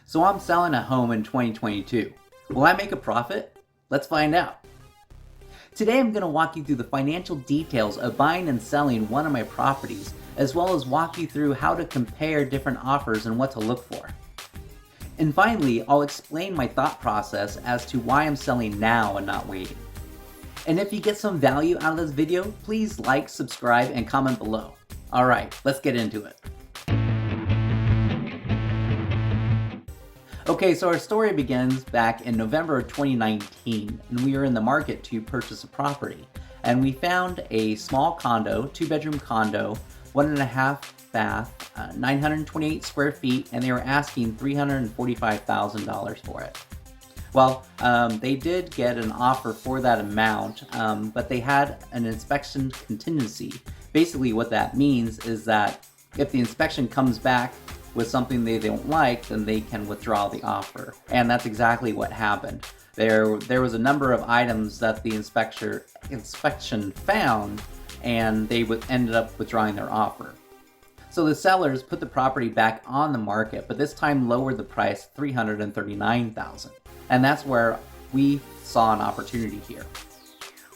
So I'm selling a home in 2022. Will I make a profit? Let's find out. Today I'm going to walk you through the financial details of buying and selling one of my properties, as well as walk you through how to compare different offers and what to look for. And finally, I'll explain my thought process as to why I'm selling now and not waiting. And if you get some value out of this video, please like, subscribe, and comment below. Alright, let's get into it. Okay, so our story begins back in November of 2019, and we were in the market to purchase a property. And we found a small condo, 2-bedroom condo, 1.5 bath, 928 square feet, and they were asking $345,000 for it. Well, they did get an offer for that amount, but they had an inspection contingency. Basically what that means is that if the inspection comes back with something they don't like, then they can withdraw the offer. And that's exactly what happened. There was a number of items that the inspection found, and they ended up withdrawing their offer. So the sellers put the property back on the market, but this time lowered the price $339,000. And that's where we saw an opportunity here.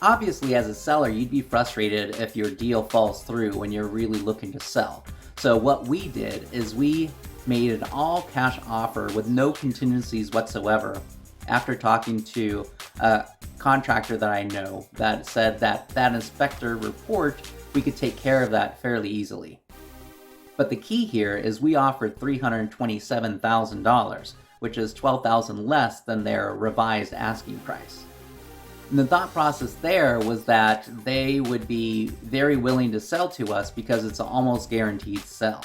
Obviously, as a seller, you'd be frustrated if your deal falls through when you're really looking to sell. So what we did is we made an all-cash offer with no contingencies whatsoever after talking to a contractor that I know that said that inspector report, we could take care of that fairly easily. But the key here is we offered $327,000, which is $12,000 less than their revised asking price. And the thought process there was that they would be very willing to sell to us because it's an almost guaranteed sell.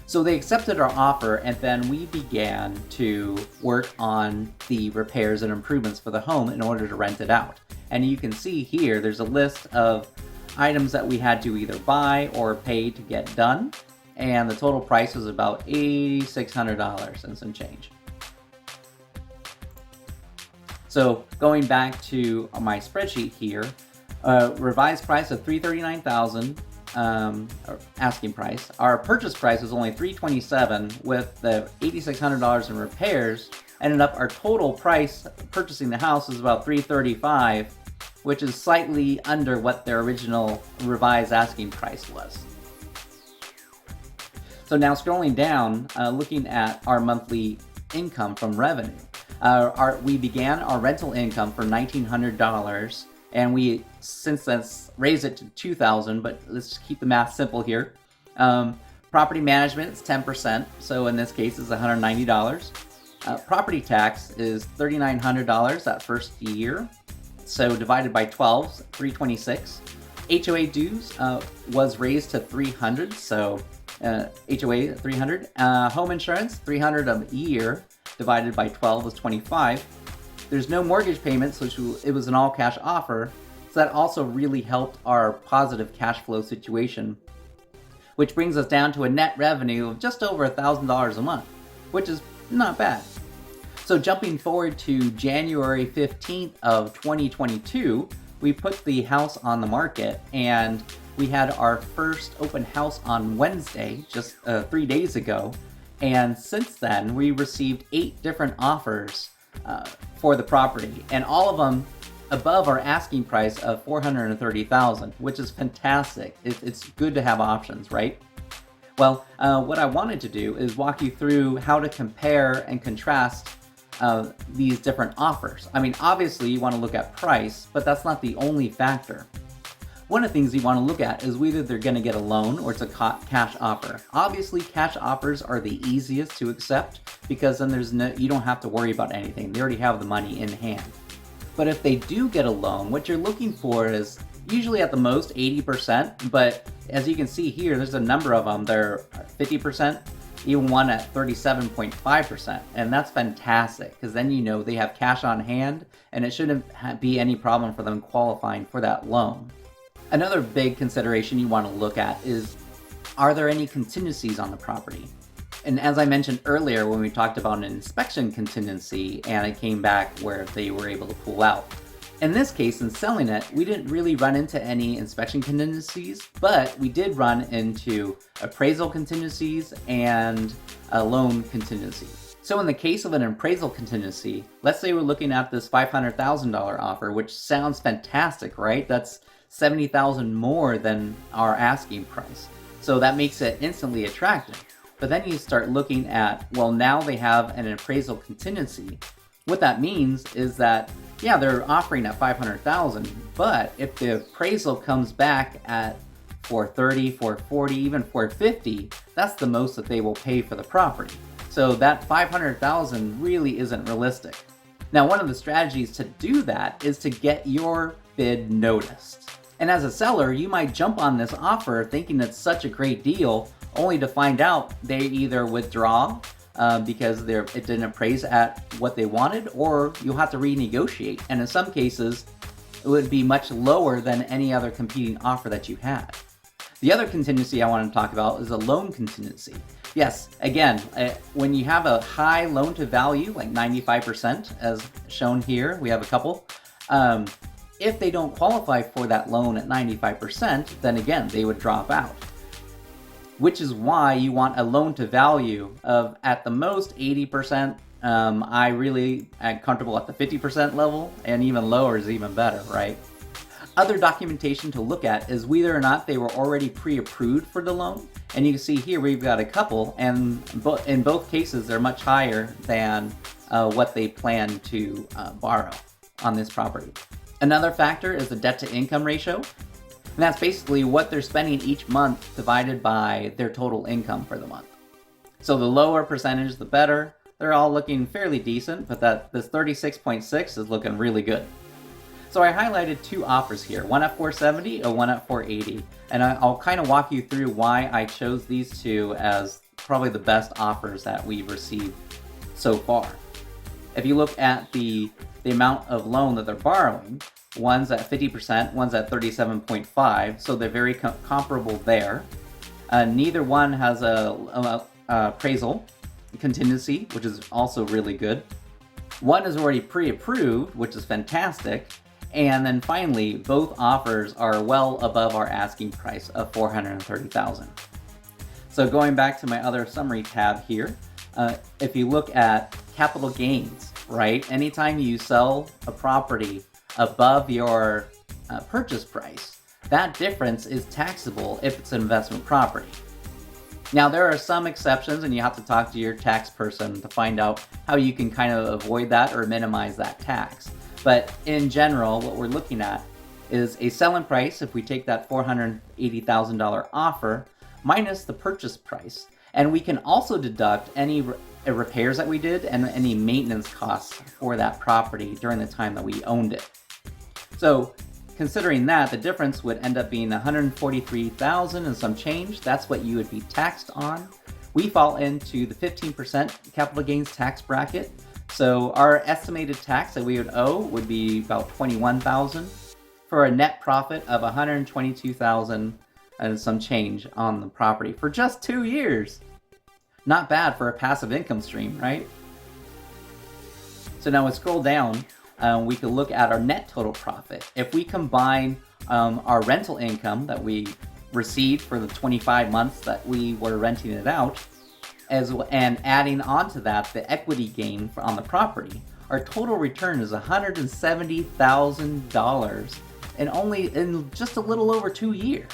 So they accepted our offer, and then we began to work on the repairs and improvements for the home in order to rent it out. And you can see here, there's a list of items that we had to either buy or pay to get done. And the total price was about $8,600 and some change. So going back to my spreadsheet here, revised price of $339,000 asking price. Our purchase price was only $327,000 with the $8,600 in repairs. Ended up our total price purchasing the house was about $335,000, which is slightly under what their original revised asking price was. So now scrolling down, looking at our monthly income from revenue. We began our rental income for $1,900, and we since then raised it to $2,000, but let's just keep the math simple here. Property management is 10%, so in this case it's $190. Property tax is $3,900 that first year, so divided by 12, $326. HOA dues was raised to $300, so HOA $300. Home insurance $300 a year, divided by 12 is $25. There's no mortgage payments, which it was an all-cash offer, so that also really helped our positive cash flow situation, which brings us down to a net revenue of just over $1,000 a month, which is not bad. So jumping forward to January 15th of 2022, we put the house on the market, and we had our first open house on Wednesday, just 3 days ago. And since then, we received 8 different offers for the property, and all of them above our asking price of $430,000, which is fantastic. It's good to have options, right? Well, what I wanted to do is walk you through how to compare and contrast these different offers. I mean, obviously you want to look at price, but that's not the only factor. One of the things you want to look at is whether they're going to get a loan or it's a cash offer. Obviously, cash offers are the easiest to accept because then you don't have to worry about anything. They already have the money in hand. But if they do get a loan, what you're looking for is usually at the most 80%, but as you can see here, there's a number of them. They're 50%, even one at 37.5%, and that's fantastic because then you know they have cash on hand and it shouldn't be any problem for them qualifying for that loan. Another big consideration you want to look at is, are there any contingencies on the property? And as I mentioned earlier when we talked about an inspection contingency and it came back where they were able to pull out. In this case, in selling it, we didn't really run into any inspection contingencies, but we did run into appraisal contingencies and a loan contingency. So in the case of an appraisal contingency, let's say we're looking at this $500,000 offer, which sounds fantastic, right? That's $70,000 more than our asking price. So that makes it instantly attractive. But then you start looking at, well, now they have an appraisal contingency. What that means is that, yeah, they're offering at $500,000, but if the appraisal comes back at $430,000, $440,000, even $450,000, that's the most that they will pay for the property. So that $500,000 really isn't realistic. Now, one of the strategies to do that is to get your bid noticed. And as a seller, you might jump on this offer thinking it's such a great deal, only to find out they either withdraw because it didn't appraise at what they wanted, or you'll have to renegotiate. And in some cases, it would be much lower than any other competing offer that you had. The other contingency I want to talk about is a loan contingency. Yes, again, when you have a high loan to value, like 95%, as shown here, we have a couple. If they don't qualify for that loan at 95%, then again, they would drop out. Which is why you want a loan to value of at the most 80%. I really am comfortable at the 50% level, and even lower is even better, right? Other documentation to look at is whether or not they were already pre-approved for the loan. And you can see here we've got a couple, and in both cases they're much higher than what they plan to borrow on this property. Another factor is the debt to income ratio. And that's basically what they're spending each month divided by their total income for the month. So the lower percentage, the better. They're all looking fairly decent, but this 36.6 is looking really good. So I highlighted two offers here, one at $470 and one at $480. And I'll kind of walk you through why I chose these two as probably the best offers that we've received so far. If you look at the amount of loan that they're borrowing, one's at 50%, one's at 37.5%, so they're very comparable there. Neither one has a appraisal contingency, which is also really good. One is already pre-approved, which is fantastic. And then finally, both offers are well above our asking price of $430,000. So going back to my other summary tab here, if you look at capital gains, right? Anytime you sell a property above your purchase price, that difference is taxable if it's an investment property. Now, there are some exceptions, and you have to talk to your tax person to find out how you can kind of avoid that or minimize that tax. But in general, what we're looking at is a selling price, if we take that $480,000 offer, minus the purchase price. And we can also deduct any repairs that we did and any maintenance costs for that property during the time that we owned it. So considering that, the difference would end up being $143,000 and some change. That's what you would be taxed on. We fall into the 15% capital gains tax bracket. So our estimated tax that we would owe would be about $21,000 for a net profit of $122,000 and some change on the property for just 2 years. Not bad for a passive income stream, right? So now we scroll down, we can look at our net total profit. If we combine our rental income that we received for the 25 months that we were renting it out, and adding on to that the equity gain on the property, our total return is $170,000 in just a little over 2 years.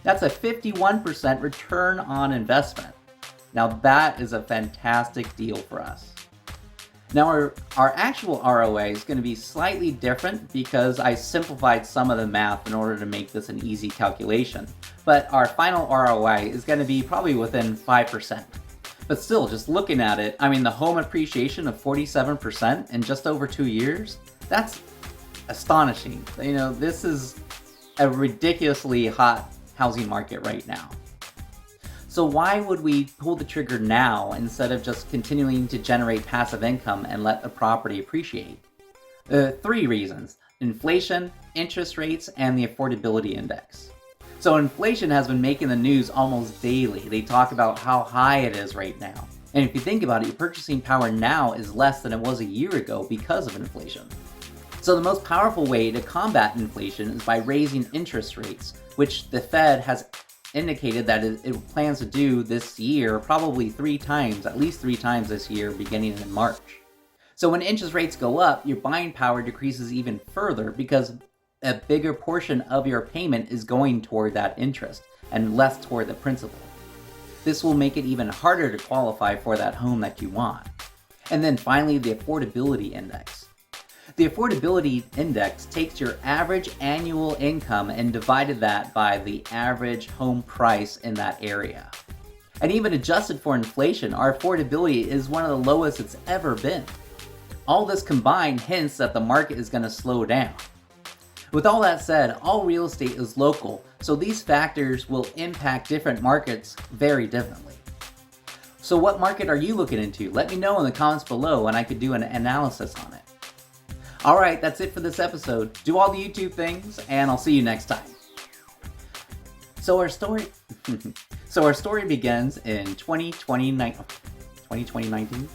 That's a 51% return on investment. Now that is a fantastic deal for us. Now our actual ROA is going to be slightly different because I simplified some of the math in order to make this an easy calculation. But our final ROI is going to be probably within 5%. But still, just looking at it, I mean, the home appreciation of 47% in just over 2 years, that's astonishing. You know, this is a ridiculously hot housing market right now. So why would we pull the trigger now instead of just continuing to generate passive income and let the property appreciate? 3 reasons: inflation, interest rates, and the affordability index. So inflation has been making the news almost daily. They talk about how high it is right now. And if you think about it, your purchasing power now is less than it was a year ago because of inflation. So the most powerful way to combat inflation is by raising interest rates, which the Fed has indicated that it plans to do this year probably 3 times, at least 3 times this year, beginning in March. So when interest rates go up, your buying power decreases even further because a bigger portion of your payment is going toward that interest and less toward the principal. This will make it even harder to qualify for that home that you want. And then finally, the affordability index. The affordability index takes your average annual income and divided that by the average home price in that area. And even adjusted for inflation, our affordability is one of the lowest it's ever been. All this combined hints that the market is going to slow down. With all that said, all real estate is local, so these factors will impact different markets very differently. So what market are you looking into? Let me know in the comments below and I could do an analysis on it. Alright, that's it for this episode. Do all the YouTube things, and I'll see you next time. So our story begins in 2019.